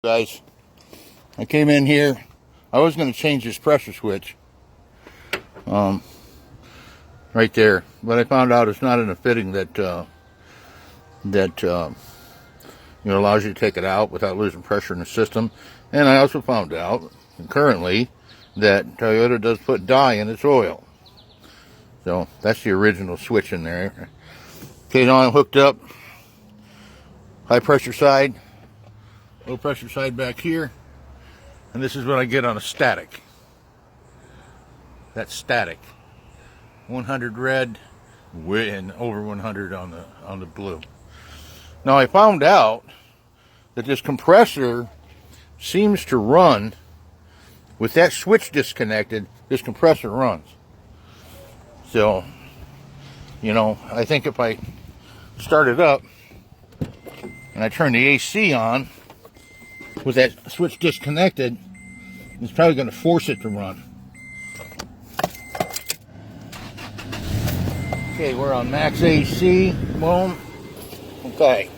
Guys, I came in here. I was going to change this pressure switch right there, but I found out it's not in a fitting that allows you to take it out without losing pressure in the system. And I also found out currently that Toyota does put dye in its oil, so that's the original switch in there. Okay, now I'm hooked up. High pressure side, low pressure side back here, and this is what I get on a static. That's static. 100 red and over 100 on the blue. Now I found out that this compressor seems to run with that switch disconnected. This compressor runs. So, I think if I start it up and I turn the AC on with that switch disconnected, it's probably going to force it to run. Okay, we're on max AC. Boom. Okay.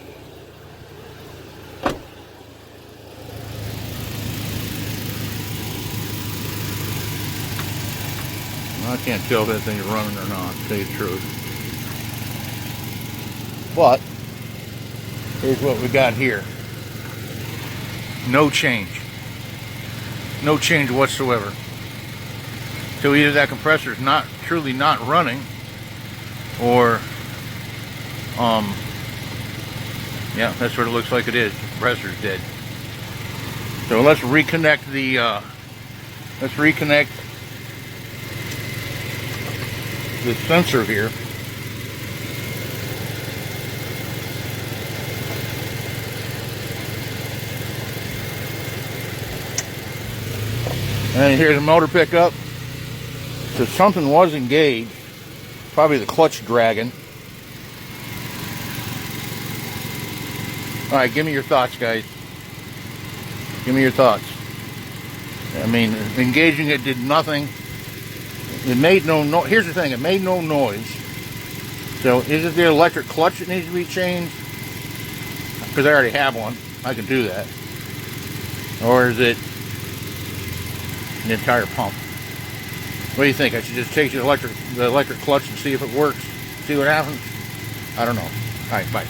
I can't tell if that thing is running or not, to tell you the truth. But here's what we got here. No change. No change whatsoever. So either that compressor is truly not running, or yeah, that's what it looks like it is. The compressor's dead. So let's reconnect the sensor here. And here's the motor pickup. So something was engaged. Probably the clutch dragging. Alright, give me your thoughts, guys. Give me your thoughts. I mean, engaging it did nothing. It made no noise. Here's the thing, it made no noise. So is it the electric clutch that needs to be changed? Because I already have one. I can do that. Or is it the entire pump? What do you think? I should just change the electric clutch and see if it works? See what happens? I don't know. Alright, bye.